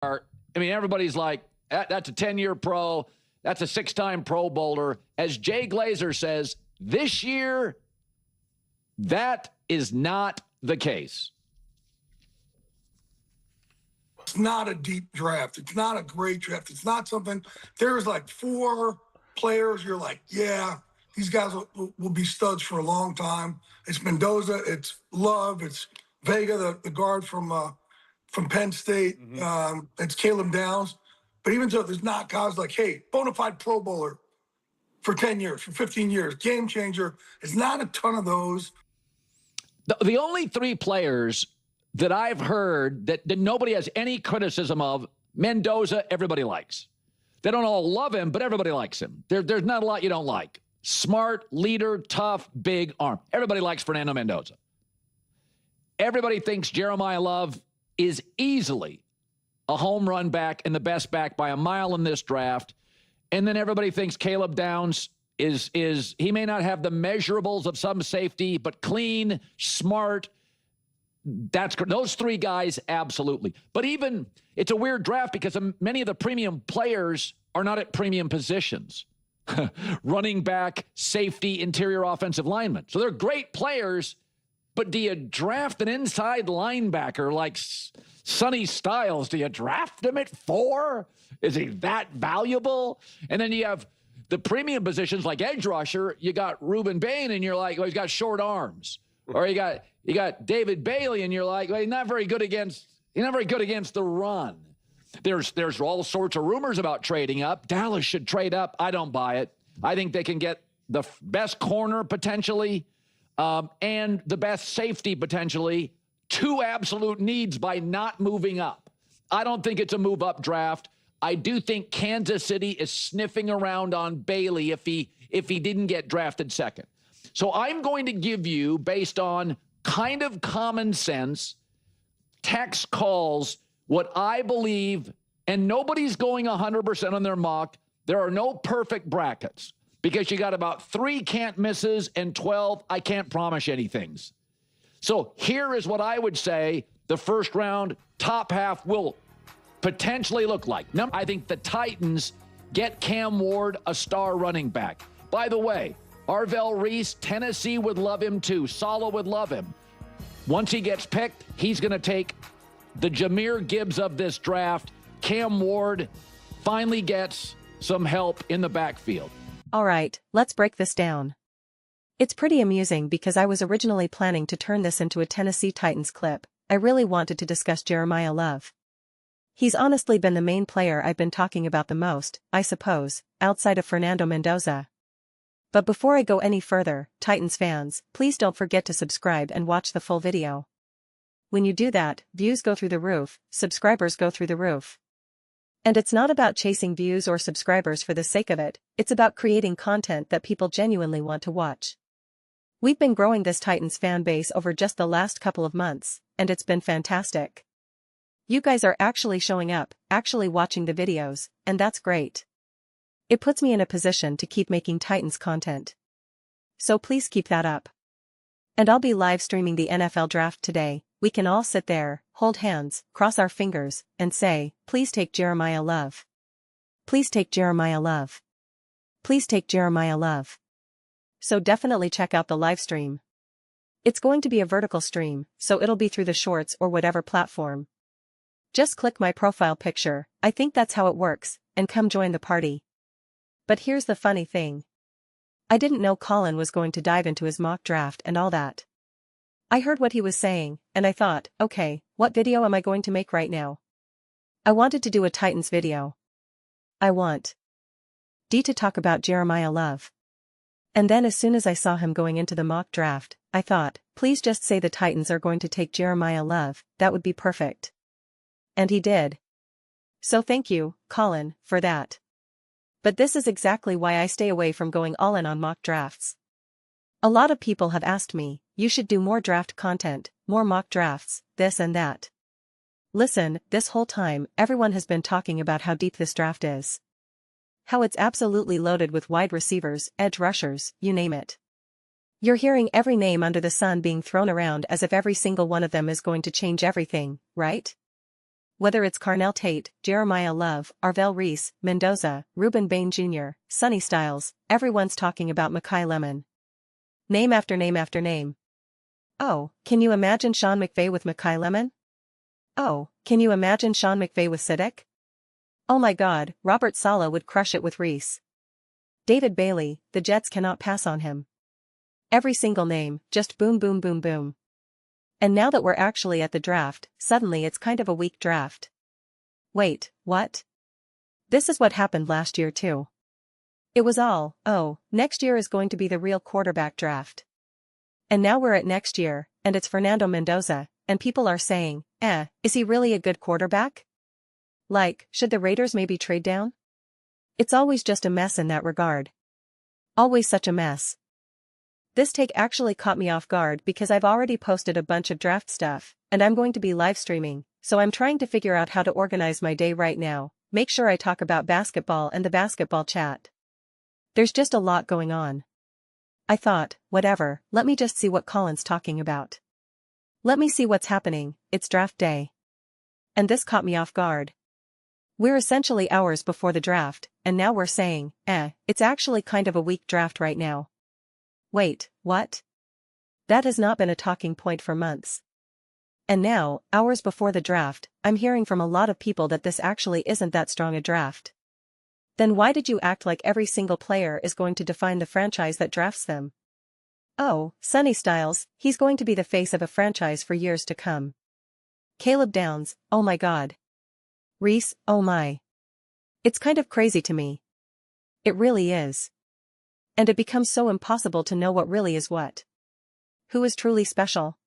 I mean, everybody's like, that's a 10-year pro. That's a 6-time Pro Bowler. As Jay Glazer says, this year, that is not the case. It's not a deep draft. It's not a great draft. It's not something. There's like 4 players. You're like, yeah, these guys will be studs for a long time. It's Mendoza. It's Love. It's Vega, the guard from Penn State. It's Caleb Downs. But even so, there's not guys like, hey, bona fide Pro Bowler for 10 years, for 15 years, game changer. It's not a ton of those. The only 3 players that I've heard that nobody has any criticism of, Mendoza, everybody likes. They don't all love him, but everybody likes him. There's not a lot you don't like. Smart, leader, tough, big arm. Everybody likes Fernando Mendoza. Everybody thinks Jeremiyah Love is easily a home run back and the best back by a mile in this draft. And then everybody thinks Caleb Downs is he may not have the measurables of some safety, but clean, smart. That's those 3 guys, absolutely. But even it's a weird draft because many of the premium players are not at premium positions. Running back, safety, interior offensive lineman. So they're great players, but do you draft an inside linebacker like Sonny Styles? Do you draft him at 4? Is he that valuable? And then you have the premium positions like edge rusher. You got Reuben Bain, and you're like, well, he's got short arms. Or you got David Bailey, and you're like, well, he's not very good against the run. There's all sorts of rumors about trading up. Dallas should trade up. I don't buy it. I think they can get the best corner potentially and the best safety potentially. 2 absolute needs by not moving up. I don't think it's a move-up draft. I do think Kansas City is sniffing around on Bailey if he didn't get drafted second. So I'm going to give you, based on kind of common sense, text calls, what I believe, and nobody's going 100% on their mock. There are no perfect brackets because you got about 3 can't misses and 12 I can't promise anything. So here is what I would say the first round top half will potentially look like. I think the Titans get Cam Ward, a star running back. By the way, Arvell Reese, Tennessee would love him too. Sala would love him. Once he gets picked, he's going to take the Jahmyr Gibbs of this draft. Cam Ward finally gets some help in the backfield. All right, let's break this down. It's pretty amusing because I was originally planning to turn this into a Tennessee Titans clip. I really wanted to discuss Jeremiyah Love. He's honestly been the main player I've been talking about the most, I suppose, outside of Fernando Mendoza. But before I go any further, Titans fans, please don't forget to subscribe and watch the full video. When you do that, views go through the roof, subscribers go through the roof. And it's not about chasing views or subscribers for the sake of it, it's about creating content that people genuinely want to watch. We've been growing this Titans fan base over just the last couple of months, and it's been fantastic. You guys are actually showing up, actually watching the videos, and that's great. It puts me in a position to keep making Titans content. So please keep that up. And I'll be live streaming the NFL draft today. We can all sit there, hold hands, cross our fingers, and say, please take Jeremiyah Love. Please take Jeremiyah Love. Please take Jeremiyah Love. So definitely check out the live stream. It's going to be a vertical stream, so it'll be through the shorts or whatever platform. Just click my profile picture, I think that's how it works, and come join the party. But here's the funny thing. I didn't know Colin was going to dive into his mock draft and all that. I heard what he was saying, and I thought, okay, what video am I going to make right now? I wanted to do a Titans video. I want to talk about Jeremiyah Love. And then as soon as I saw him going into the mock draft, I thought, please just say the Titans are going to take Jeremiyah Love, that would be perfect. And he did. So thank you, Colin, for that. But this is exactly why I stay away from going all in on mock drafts. A lot of people have asked me, you should do more draft content, more mock drafts, this and that. Listen, this whole time, everyone has been talking about how deep this draft is. How it's absolutely loaded with wide receivers, edge rushers, you name it. You're hearing every name under the sun being thrown around as if every single one of them is going to change everything, right? Whether it's Carnell Tate, Jeremiyah Love, Arvell Reese, Mendoza, Ruben Bain Jr., Sonny Styles, everyone's talking about Mekhi Lemon. Name after name after name. Oh, can you imagine Sean McVay with Mekhi Lemon? Oh, can you imagine Sean McVay with Siddiq? Oh my God, Robert Saleh would crush it with Reese. David Bailey, the Jets cannot pass on him. Every single name, just boom boom boom boom. And now that we're actually at the draft, suddenly it's kind of a weak draft. Wait, what? This is what happened last year too. It was all, oh, next year is going to be the real quarterback draft. And now we're at next year, and it's Fernando Mendoza, and people are saying, is he really a good quarterback? Like, should the Raiders maybe trade down? It's always just a mess in that regard. Always such a mess. This take actually caught me off guard because I've already posted a bunch of draft stuff, and I'm going to be live streaming, so I'm trying to figure out how to organize my day right now, make sure I talk about basketball and the basketball chat. There's just a lot going on. I thought, whatever, let me just see what Colin's talking about. Let me see what's happening, it's draft day. And this caught me off guard. We're essentially hours before the draft, and now we're saying, it's actually kind of a weak draft right now. Wait, what? That has not been a talking point for months. And now, hours before the draft, I'm hearing from a lot of people that this actually isn't that strong a draft. Then why did you act like every single player is going to define the franchise that drafts them? Oh, Sonny Styles, he's going to be the face of a franchise for years to come. Caleb Downs, oh my God. Reese, oh my. It's kind of crazy to me. It really is. And it becomes so impossible to know what really is what. Who is truly special?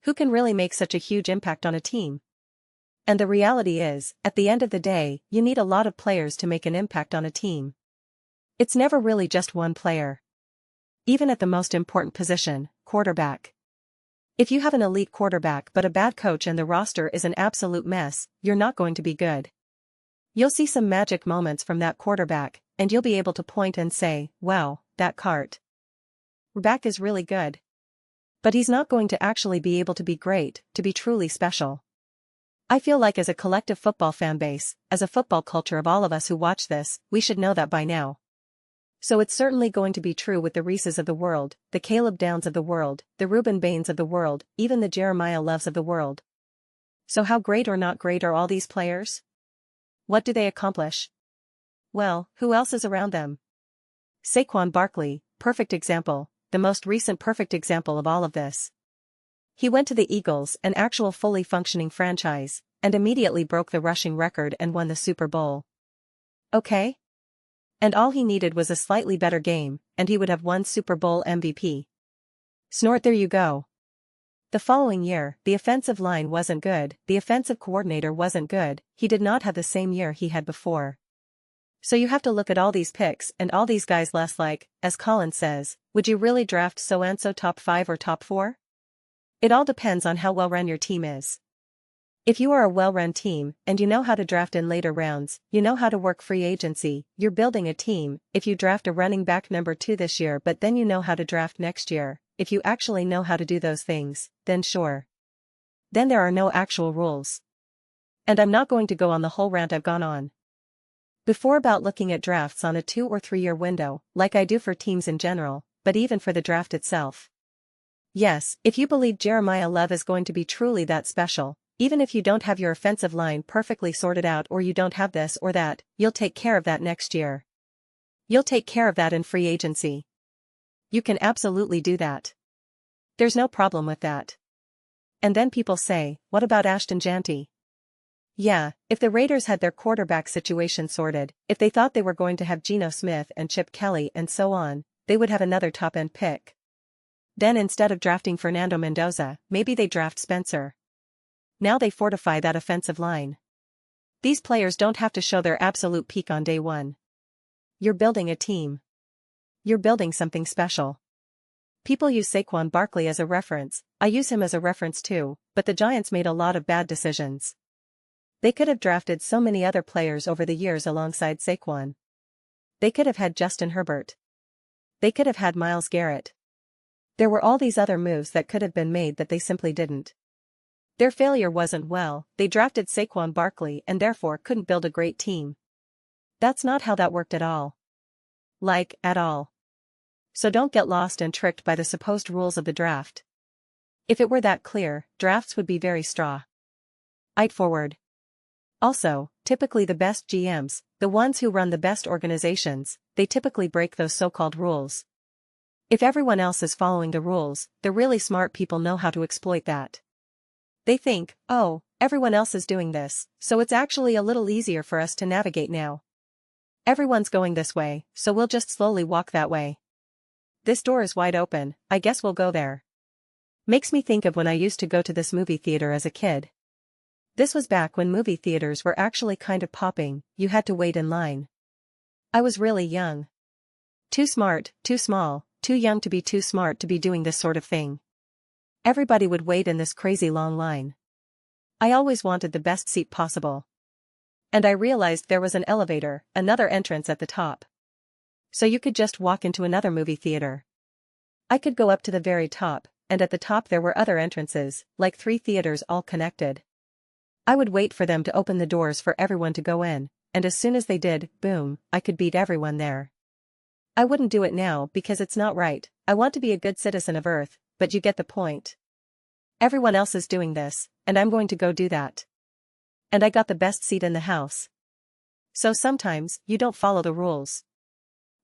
Who can really make such a huge impact on a team? And the reality is, at the end of the day, you need a lot of players to make an impact on a team. It's never really just one player. Even at the most important position, quarterback. If you have an elite quarterback but a bad coach and the roster is an absolute mess, you're not going to be good. You'll see some magic moments from that quarterback, and you'll be able to point and say, wow, that quarterback is really good. But he's not going to actually be able to be great, to be truly special. I feel like as a collective football fan base, as a football culture of all of us who watch this, we should know that by now. So it's certainly going to be true with the Reeses of the world, the Caleb Downs of the world, the Ruben Bains of the world, even the Jeremiyah Loves of the world. So how great or not great are all these players? What do they accomplish? Well, who else is around them? Saquon Barkley, perfect example, the most recent perfect example of all of this. He went to the Eagles, an actual fully functioning franchise, and immediately broke the rushing record and won the Super Bowl. Okay? And all he needed was a slightly better game, and he would have won Super Bowl MVP. Snort, there you go. The following year, the offensive line wasn't good, the offensive coordinator wasn't good, he did not have the same year he had before. So you have to look at all these picks and all these guys less like, as Colin says, would you really draft so-and-so top 5 or top 4? It all depends on how well-run your team is. If you are a well-run team, and you know how to draft in later rounds, you know how to work free agency, you're building a team. If you draft a running back number 2 this year but then you know how to draft next year, if you actually know how to do those things, then sure. Then there are no actual rules. And I'm not going to go on the whole rant I've gone on before about looking at drafts on a 2 or 3 year window, like I do for teams in general, but even for the draft itself. Yes, if you believe Jeremiyah Love is going to be truly that special, even if you don't have your offensive line perfectly sorted out or you don't have this or that, you'll take care of that next year. You'll take care of that in free agency. You can absolutely do that. There's no problem with that. And then people say, what about Ashton Janty? Yeah, if the Raiders had their quarterback situation sorted, if they thought they were going to have Geno Smith and Chip Kelly and so on, they would have another top-end pick. Then instead of drafting Fernando Mendoza, maybe they draft Spencer. Now they fortify that offensive line. These players don't have to show their absolute peak on day one. You're building a team. You're building something special. People use Saquon Barkley as a reference, I use him as a reference too, but the Giants made a lot of bad decisions. They could have drafted so many other players over the years alongside Saquon. They could have had Justin Herbert. They could have had Myles Garrett. There were all these other moves that could have been made that they simply didn't. Their failure wasn't, well, they drafted Saquon Barkley and therefore couldn't build a great team. That's not how that worked at all. Like, at all. So don't get lost and tricked by the supposed rules of the draft. If it were that clear, drafts would be very straightforward. Also, typically the best GMs, the ones who run the best organizations, they typically break those so-called rules. If everyone else is following the rules, the really smart people know how to exploit that. They think, oh, everyone else is doing this, so it's actually a little easier for us to navigate now. Everyone's going this way, so we'll just slowly walk that way. This door is wide open, I guess we'll go there. Makes me think of when I used to go to this movie theater as a kid. This was back when movie theaters were actually kind of popping, you had to wait in line. I was really young. Too smart, too small, too young to be too smart to be doing this sort of thing. Everybody would wait in this crazy long line. I always wanted the best seat possible. And I realized there was an elevator, another entrance at the top. So you could just walk into another movie theater. I could go up to the very top, and at the top there were other entrances, like 3 theaters all connected. I would wait for them to open the doors for everyone to go in, and as soon as they did, boom, I could beat everyone there. I wouldn't do it now because it's not right, I want to be a good citizen of Earth, but you get the point. Everyone else is doing this, and I'm going to go do that. And I got the best seat in the house. So sometimes, you don't follow the rules.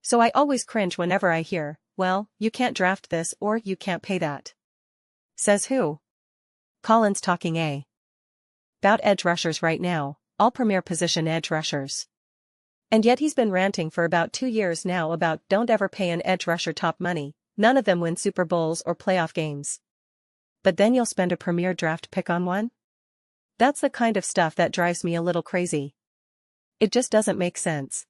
So I always cringe whenever I hear, well, you can't draft this or you can't pay that. Says who? Colin's talking about edge rushers right now, all premier position edge rushers. And yet he's been ranting for about 2 years now about don't ever pay an edge rusher top money, none of them win Super Bowls or playoff games. But then you'll spend a premier draft pick on one? That's the kind of stuff that drives me a little crazy. It just doesn't make sense.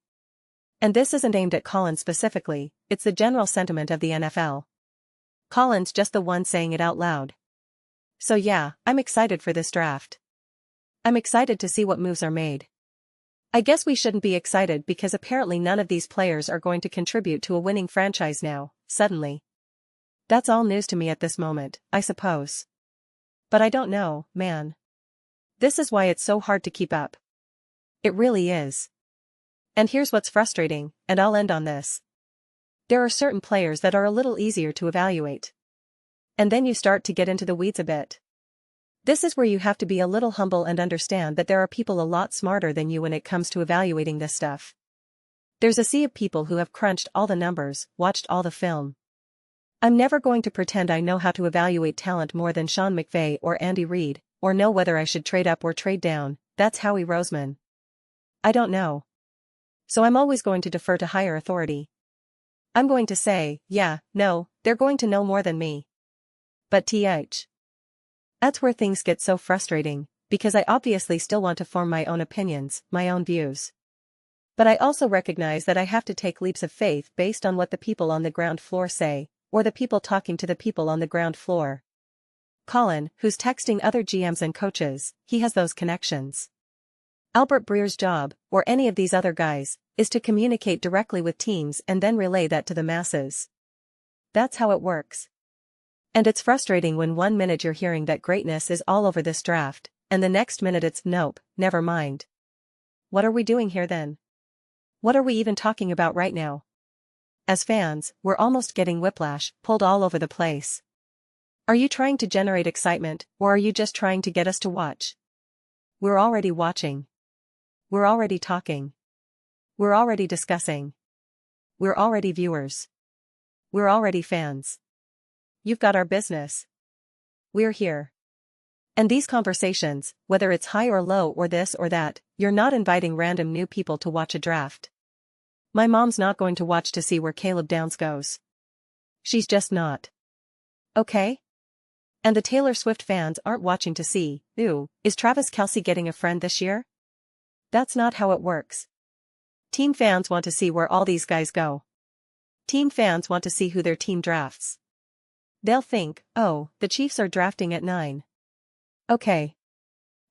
And this isn't aimed at Colin specifically, it's the general sentiment of the NFL. Colin's just the one saying it out loud. So yeah, I'm excited for this draft. I'm excited to see what moves are made. I guess we shouldn't be excited because apparently none of these players are going to contribute to a winning franchise now, suddenly. That's all news to me at this moment, I suppose. But I don't know, man. This is why it's so hard to keep up. It really is. And here's what's frustrating, and I'll end on this. There are certain players that are a little easier to evaluate. And then you start to get into the weeds a bit. This is where you have to be a little humble and understand that there are people a lot smarter than you when it comes to evaluating this stuff. There's a sea of people who have crunched all the numbers, watched all the film. I'm never going to pretend I know how to evaluate talent more than Sean McVay or Andy Reid, or know whether I should trade up or trade down, that's Howie Roseman. I don't know. So I'm always going to defer to higher authority. I'm going to say, yeah, no, they're going to know more than me. But that's where things get so frustrating, because I obviously still want to form my own opinions, my own views. But I also recognize that I have to take leaps of faith based on what the people on the ground floor say, or the people talking to the people on the ground floor. Colin, who's texting other GMs and coaches, he has those connections. Albert Breer's job, or any of these other guys, is to communicate directly with teams and then relay that to the masses. That's how it works. And it's frustrating when 1 minute you're hearing that greatness is all over this draft, and the next minute it's nope, never mind. What are we doing here then? What are we even talking about right now? As fans, we're almost getting whiplash, pulled all over the place. Are you trying to generate excitement, or are you just trying to get us to watch? We're already watching. We're already talking. We're already discussing. We're already viewers. We're already fans. You've got our business. We're here. And these conversations, whether it's high or low or this or that, you're not inviting random new people to watch a draft. My mom's not going to watch to see where Caleb Downs goes. She's just not. Okay? And the Taylor Swift fans aren't watching to see, ooh, is Travis Kelce getting a friend this year? That's not how it works. Team fans want to see where all these guys go. Team fans want to see who their team drafts. They'll think, oh, the Chiefs are drafting at 9. Okay.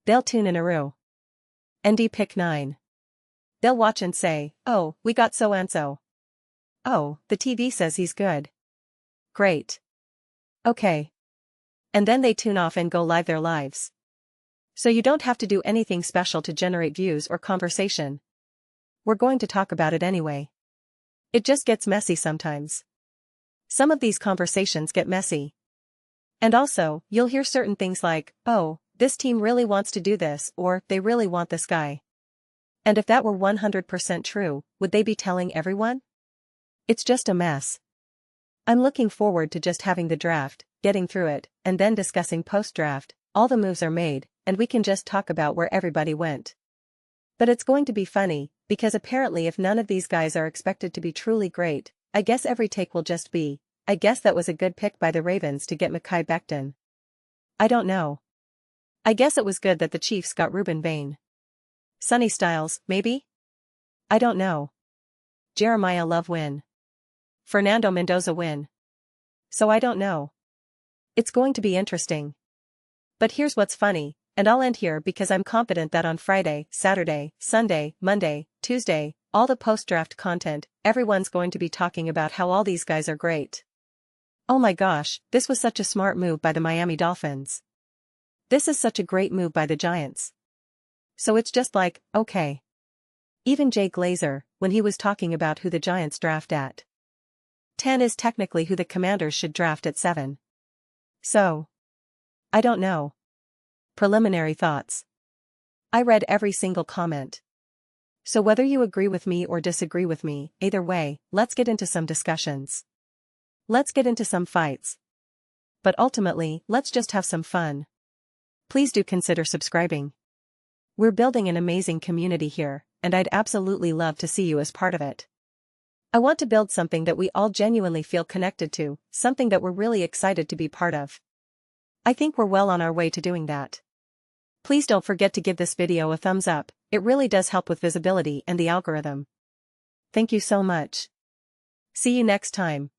They'll tune in Aru. ND pick 9. They'll watch and say, oh, we got so-and-so. Oh, the TV says he's good. Great. Okay. And then they tune off and go live their lives. So you don't have to do anything special to generate views or conversation. We're going to talk about it anyway. It just gets messy sometimes. Some of these conversations get messy. And also, you'll hear certain things like, oh, this team really wants to do this, or they really want this guy. And if that were 100% true, would they be telling everyone? It's just a mess. I'm looking forward to just having the draft, getting through it, and then discussing post-draft. All the moves are made, and we can just talk about where everybody went. But it's going to be funny, because apparently if none of these guys are expected to be truly great, I guess every take will just be, I guess that was a good pick by the Ravens to get Mekhi Becton. I don't know. I guess it was good that the Chiefs got Reuben Bain. Sonny Styles, maybe? I don't know. Jeremiyah Love win. Fernando Mendoza win. So I don't know. It's going to be interesting. But here's what's funny, and I'll end here because I'm confident that on Friday, Saturday, Sunday, Monday, Tuesday, all the post-draft content, everyone's going to be talking about how all these guys are great. Oh my gosh, this was such a smart move by the Miami Dolphins. This is such a great move by the Giants. So it's just like, okay. Even Jay Glazer, when he was talking about who the Giants draft at 10 is technically who the Commanders should draft at 7. So, I don't know. Preliminary thoughts. I read every single comment. So whether you agree with me or disagree with me, either way, let's get into some discussions. Let's get into some fights. But ultimately, let's just have some fun. Please do consider subscribing. We're building an amazing community here, and I'd absolutely love to see you as part of it. I want to build something that we all genuinely feel connected to, something that we're really excited to be part of. I think we're well on our way to doing that. Please don't forget to give this video a thumbs up, it really does help with visibility and the algorithm. Thank you so much. See you next time.